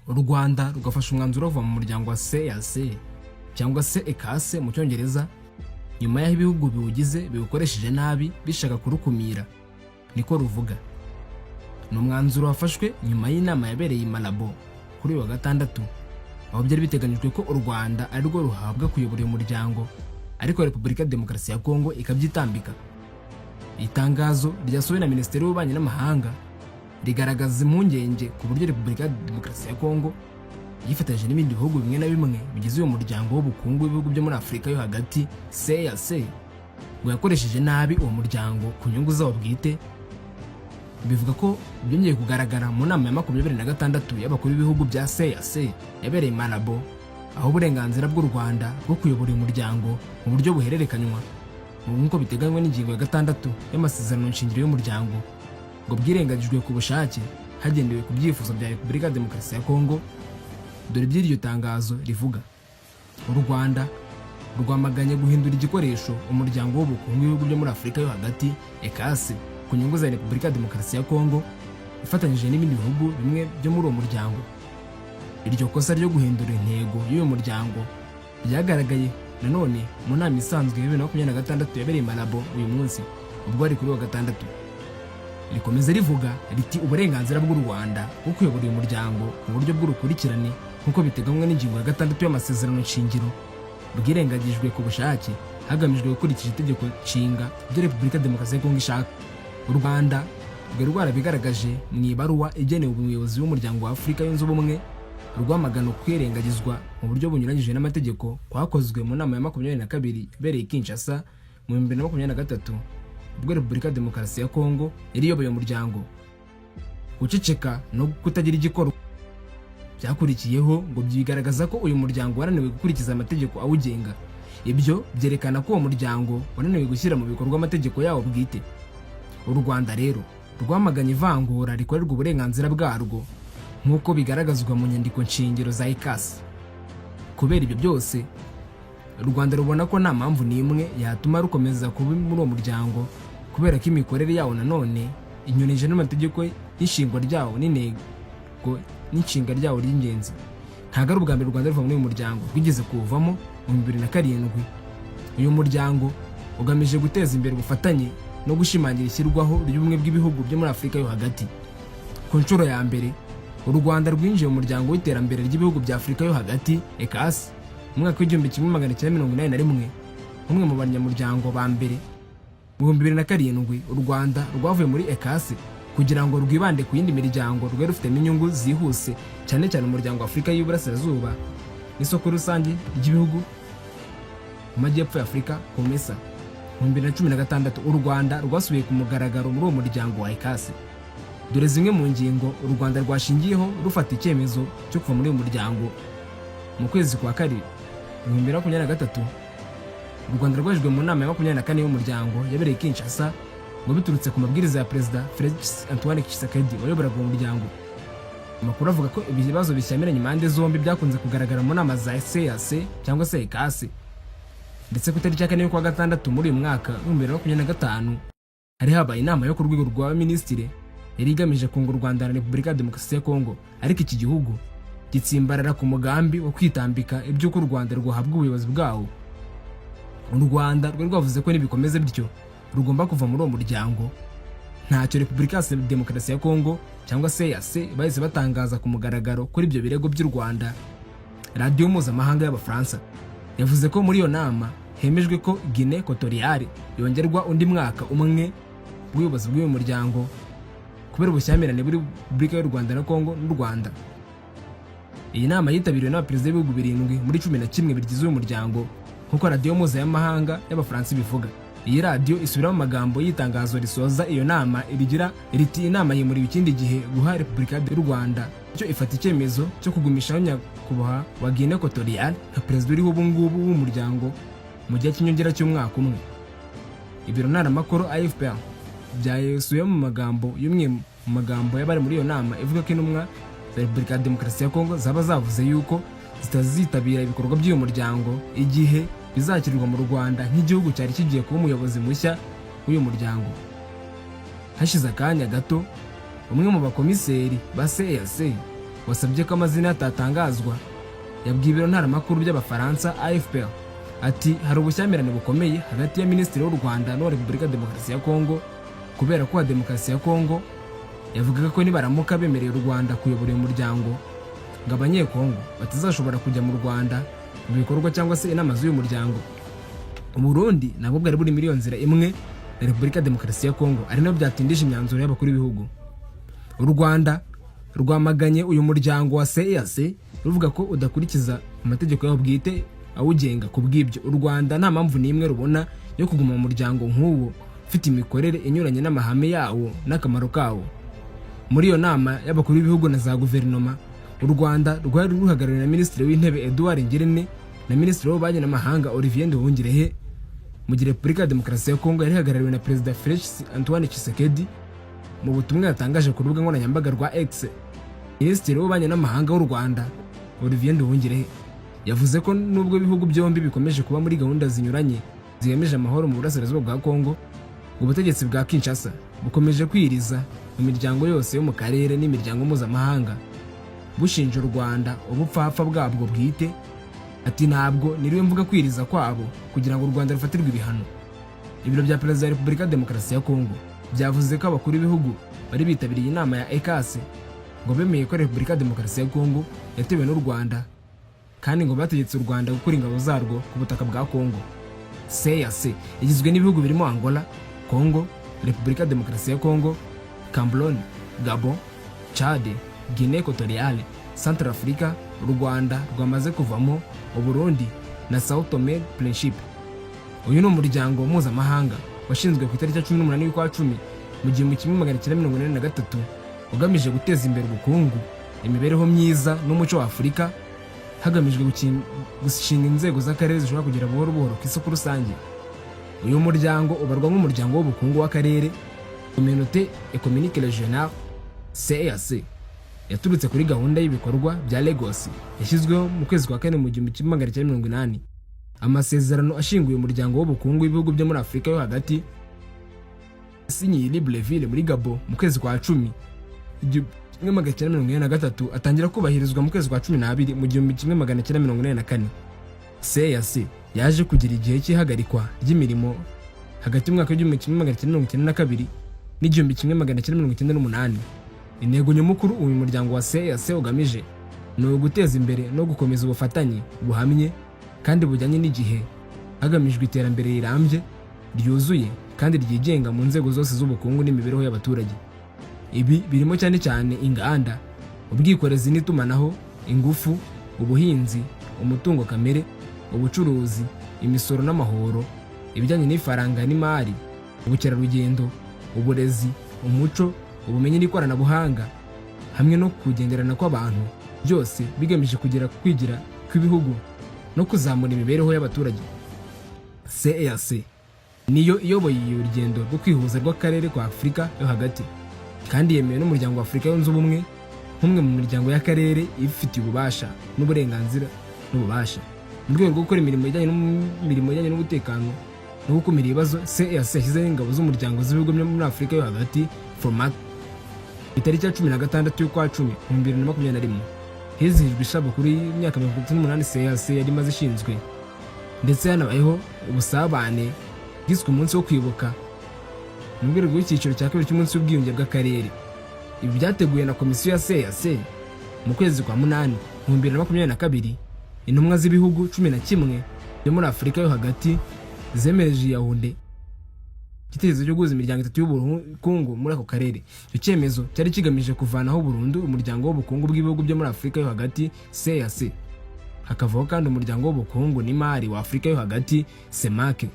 u Rwanda rugafasha umwanzuro kuva mu muryango wa CEEAC cyangwa se ECAC mu cyongereza nyuma y'aho ibihugu biwugize biwukoresheje nabi bishaka kurukumira, niko ruvuga. Ni umwanzuro wafashwe nyuma y'inama yabereye i Malabo kuri wa gatandatu, aho byari biteganyijwe ko u Rwanda ari rwo ruhabwa kuyobora uyu muryango, ariko Repubulika ya Demokarasi ya Kongo ikabyitambika. Itangazo ryasohowe na Minisiteri y'Ububanyi n'Amahanga rigaragaza impungenge ku buryo Repubulika ya Demokarasi ya Kongo yifatanyije n'ibindi bihugu bimwe na bimwe bigize uyu muryango w'ubukungu w'ibihugu byo muri Afurika yo hagati CEEAC ngo yakoresheje nabi uwo muryango ku nyungu zawo bwite. Bivuga ko byongeye kugaragara mu nama ya 26 y'abakuru b'ibihugu bya CEEAC yabereye i Malabo, aho uburenganzira bw'u Rwanda bwo kuyobora uyu muryango mu buryo buhererekanywa nk'uko biteganywa n'ingingo ya 6 y'amasezerano nshingiro y'umuryango ngo bwirengagijwe ku bushake hagendewe ku byifuzo bya Repubulika ya Demokarasi ya Kongo. Dore by'iryo tangazo rivuga: u Rwanda rwamaganye guhindura igikoresho umuryango w'ubukungu w'ibihugu byo muri Afurika yo hagati ECAC ku nyungu za Repubulika ya Demokarasi ya Kongo ifatanyije n'ibindi bihugu bimwe byo muri uwo muryango. Iryo kosa ryo guhindura intego y'uyu muryango ryagaragaye nanone mu nama isanzwe ya 2026 yabereye i Malabo uyu munsi, ubwo ari kuri wa gatandatu. Rikomeza rivuga riti uburenganzira bw'u Rwanda bwo kuyobora uyu muryango mu buryo bw'urukurikirane nk'uko biteganywa n'ingingo ya 6 y'amasezerano nshingiro bwirengagijwe ku bushake hagamijwe gukurikira itegeko nshinga rya Repubulika ya Demokarasi ya Kongo ishaka. U Rwanda rwari rwarabigaragaje mu ibaruwa igenewe umuyobozi w'umuryango wa Afurika yunze ubumwe rwamagana kwirengagizwa mu buryo bunyuranyije n'amategeko kwakozwe mu nama ya 22 yabereye i Kinshasa mu 2023 ubwo Repubulika ya Demokarasi ya Kongo yari iyoboye umuryango. Guceceka no kutagira igikorwa byakurikiyeho ngo byigaragaza ko uyu muryango wananiwe gukurikiza amategeko awugenga. Ibyo byerekana ko uwo muryango wananiwe gushyira mu bikorwa amategeko yawo bwite. U Rwanda rero rwamaganye ivangura rikorerwa uburenganzira bwarwo nk'uko bigaragazwa mu nyandiko nshingiro za ECAC. Kubera ibyo byose, u Rwanda rubona ko nta mpamvu n'imwe yatuma rukomeza kuba muri uwo muryango, kubera ko imikorere yawo nanone inyuranije n'amategeko y'ishingwa ryawo n'intego n'inshinga ryawo ry'ingenzi. Ntabwo ari ubwa mbere u Rwanda ruva muri uyu muryango, rwigeze kuwuvamo mu 2007. Uyu muryango ugamije guteza imbere ubufatanye no gushimangira ishyirwaho ry'ubumwe bw'ibihugu byo muri Afurika yo hagati. Ku nshuro ya mbere u Rwanda rwinjiye mu muryango w'iterambere ry'ibihugu bya Afurika yo hagati ECAC mu mwaka w'1981, umwe mu banyamuryango ba mbere. Mu 2007 u Rwanda rwavuye muri ECAC kugira ngo rwibande ku yindi miryango rwari rufitemo inyungu zihuse, cyane cyane umuryango wa Afurika y'Uburasirazuba n'isoko rusange ry'ibihugu mu majyepfo ya Afurika COMESA. Mu 2016 u Rwanda rwasubiye ku mugaragaro muri uwo muryango wa ECAC. Dore zimwe mu ngingo u Rwanda rwashingiyeho rufata icyemezo cyo kuva muri uwo muryango. Mu kwezi kwa Karindwi 2023 u Rwanda rwajwe mu nama ya 24 y'umuryango yabereye i Kinshasa ngo biturutse ku mabwiriza ya Perezida Félix Antoine Tshisekedi wayoboraga uwo muryango. Amakuru avuga ko ibibazo bishyamiranye impande zombi byakunze kugaragara mu nama za CEEAC cyangwa se ECAC, ndetse ku itariki ya 4 y'ukwa gatandatu muri uyu mwaka w'2025 hari habaye inama yo ku rwego rwa minisitiri yari igamije kunga u Rwanda na Repubulika ya Demokarasi ya Kongo, ariko iki gihugu gitsimbarara ku mugambi wo kwitambika iby'uko u Rwanda rwahabwa ubuyobozi bwawo. U Rwanda rwari rwavuze ko nibikomeze bityo rugomba kuva muri uwo muryango. Ntacyo Repubulika ya Demokarasi ya Kongo cyangwa se CEEAC bahise batangaza ku mugaragaro kuri ibyo birego by'u Rwanda. Radio mpuzamahanga y'Abafaransa yavuze ko muri iyo nama hemejwe ko Guinée Equatoriale yongerwa undi mwaka umwe w'ubuyobozi bw'uyu muryango kubera ubushyamirane buri Repubulika y'u Rwanda na Kongo n'u Rwanda. Iyi nama yitabiriwe n'abaperezida b'ibihugu 7 muri 11 bigize uyu muryango nk'uko Radio mpuzamahanga y'Abafaransa bivuga. Iyi radio isubiramo amagambo y'itangazo risoza iyo nama irigira riti: inama yimuriwe ikindi gihe guha Repubulika y'u Rwanda cyo ifata icyemezo cyo kugumisha nyakubahwa wa Guinée Equatoriale nka perezida uriho ubu ngubu w'umuryango mu gihe cy'inyongera cy'umwaka umwe. Ibiro ntaramakuru AFP byayesuye mu magambo y'umwe mu magambo y'abari muri iyo nama ivuga ko intumwa za Repubulika ya Demokarasi ya Kongo zaba zavuze yuko zitazitabira ibikorwa by'uyu muryango igihe bizakirirwa mu Rwanda nk'igihugu cyari kigiye kuba umuyobozi mushya w'uyu muryango. Hashize akanya gato umwe mu bakomiseri ba CEEAC wasabye ko amazina atatangazwa yabwiye ibiro ntaramakuru by'abafaransa AFP ati hari ubushyamirane bukomeye hagati ya minisitiri w'u Rwanda n'uwa Repubulika Demokarasi ya Kongo kubera ko demokarasi ya Kongo yavugaga ko nibaramuka bemereye u Rwanda kuyobora uyu muryango ngo abanyekongo batazashobora kujya mu Rwanda mu bikorwa cyangwa se inama z'uyu muryango. Burundi nabwo bwari buri muri iyo nzira imwe na Repubulika Demokarasi ya Kongo, ari nabyo byatindije imyanzuro y'abakuru b'ibihugu. U Rwanda rwamaganye uyu muryango wa CEEAC ruvuga ko udakurikiza amategeko yawo bwite awugenga. Ku bw'ibyo u Rwanda nta mpamvu n'imwe rubona yo kuguma mu muryango nk'uwo ufite imikorere inyuranye n'amahame yawo n'akamaro kawo. Muri iyo nama y'abakuru b'ibihugu na za guverinoma, u Rwanda rwari ruhagarariwe na Minisitiri w'Intebe Edouard Ngirente na Minisitiri w'Ububanyi n'Amahanga Olivier Nduhungirehe, mu gihe Repubulika ya Demokarasi ya Kongo yari ihagarariwe na Perezida Felix Antoine Tshisekedi. Mu butumwa yatangaje ku rubuga nkoranyambaga rwa X, Minisitiri w'Ububanyi n'Amahanga w'u Rwanda Olivier Nduhungirehe yavuze ko nubwo ibihugu byombi bikomeje kuba muri gahunda zinyuranye zigamije amahoro mu burasirazuba bwa Kongo, ubutegetsi bwa Kinshasa bukomeje kwiriza mu miryango yose yo mu karere n'imiryango mpuzamahanga bushinja u Rwanda ubupfapfa bwabwo bwite. Ati ntabwo niriwe mvuga kwiriza kwabo kugira ngo u Rwanda rufatirwe ibihano. Ibiro bya Perezida wa Repubulika Demokarasi ya Kongo byavuze ko abakuru b'ibihugu bari bitabiriye inama ya ECAS ngo bemeye ko Repubulika Demokarasi ya Kongo yatewe n'u Rwanda kandi ngo bategetse u Rwanda gukura ingabo zarwo ku butaka bwa Kongo. CEEAC igizwe n'ibihugu birimo Angola, Kongo, Repubulika Demokarasi ya Kongo, Cameroon, Gabon, Chad, Guinée Equatoriale, Centrafrica. U Rwanda rwamaze kuvamo, Burundi na Sao Tome Principe. Uyu ni umuryango mpuzamahanga washinzwe ku itariki ya 18 y'ukwa 10 mu 1943 ugamije guteza imbere ubukungu, imibereho myiza n'umuco wa Afurika hagamijwe gushinga inzego z'akarere zishobora kugera buhoro buhoro ku isoko rusange. Uyu muryango ubarwa nk'umuryango w'ubukungu w'akarere, Communauté économique régionale CEEAC, yaturutse kuri gahunda y'ibikorwa bya Lagos yashyizweho mu kwezi kwa 4 mu 1980. Amasezerano ashinguye umuryango w'ubukungu w'ibihugu byo muri Afurika yo hagati yasinyiye Libreville muri Gabon mu kwezi kwa 10 1983 atangira kubahirizwa mu kwezi kwa 12 mu 1984. CEEAC yaje kugira igihe cy'ihagarikwa ry'imirimo hagati mu mwaka w'1992 n'1998. Intego nyamukuru uyu muryango wa CEEAC ugamije ni uguteza imbere no gukomeza ubufatanye buhamye kandi bujyanye n'igihe hagamijwe iterambere rirambye, ryuzuye kandi ryigenga mu nzego zose z'ubukungu n'imibereho y'abaturage. Ibi birimo cyane cyane inganda, ubwikorezi n'itumanaho, ingufu, ubuhinzi, umutungo kamere, ubucuruzi, imisoro n'amahoro, ibijyanye n'ifaranga n'imari, ubukerarugendo, uburezi, umuco, ubumenyi n'ikoranabuhanga, hamwe no kugenderana kw'abantu, byose bigamije kugera kwigira kw'ibihugu no kuzamura imibereho y'abaturage. CEEAC niyo iyoboye urugendo rwo kwihuza rw'akarere kwa Afurika yo hagati kandi yemewe n'umuryango wa Afurika yunze ubumwe nk'umwe mu miryango y'akarere ifitiye ububasha n'uburenganzira n'ububasha mu rwego rwo gukora imirimo ijyanye n'umutekano no gukumira ibibazo. CEEAC yashyizeho ingabo z'umuryango z'ibihugu byo muri Afurika yo hagati format itariki ya 16 y'ukwa 10 2021. Hizihijwe isabukuru y'imyaka 38 CEEAC yari imaze ishinzwe, ndetse hanabayeho ubusabane bwiswe umunsi wo kwibuka mu rwego rw'icyiciro cya kabiri cy'umunsi w'ubwiyunge bw'akarere. Ibi byateguwe na komisiyo ya CEEAC mu kwezi kwa 8 2022. Intumwa z'ibihugu 11 byo muri Afurika yo hagati zemereje Yaounde igitekerezo cyo guhuza imiryango 3 y'ubukungu muri ako karere. Icyo cyemezo cyari kigamije kuvanaho burundu umuryango w'ubukungu bw'ibihugu byo muri Afurika yo hagati CEEAC, hakavaho kandi umuryango w'ubukungu n'imari wa Afurika yo hagati CEMAC,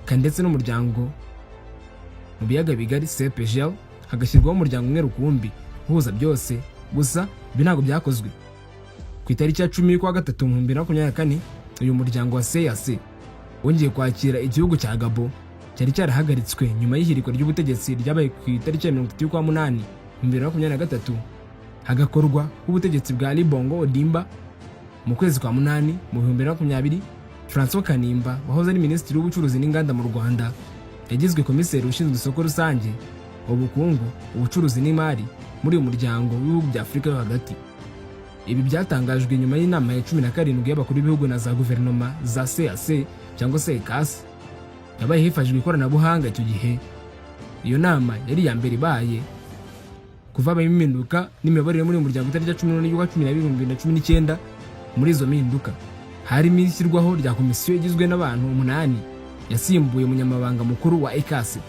kandi ndetse n'umuryango mu biyaga bigari CEPGL, hagashyirwaho umuryango umwe rukumbi uhuza byose. Gusa ibi ntabwo byakozwe. Ku itariki ya 10 y'ukwa 3 2024 uyu muryango wa CEEAC wongeye kwakira igihugu cya Gabon cyari cyarahagaritswe nyuma y'ihirikwa ry'ubutegetsi ryabaye ku itariki ya 30 y'ukwa 8 2023, hagakorwa ubutegetsi bwa Ali Bongo Ondimba. Mu kwezi kwa 8 mu 2020 François Kanimba wahoze ari minisitiri w'ubucuruzi n'inganda mu Rwanda yagizwe komiseri ushinzwe isoko rusange, ubukungu, ubucuruzi n'imari muri uyu muryango w'ibihugu bya Afurika yo hagati. Ibi byatangajwe nyuma y'inama ya 17 y'abakuru b'ibihugu na za guverinoma za CAC cyangwa se ECAS yabaye hifashishijwe ikoranabuhanga. Icyo gihe iyo nama yari iya mbere ibaye kuva abaye impinduka n'imiyoborere muri umuryango itariki 11/12/2019. Muri izo mpinduka harimo ishyirwaho rya komisiyo igizwe n'abantu 8 yasimbuye umunyamabanga mukuru wa ECAS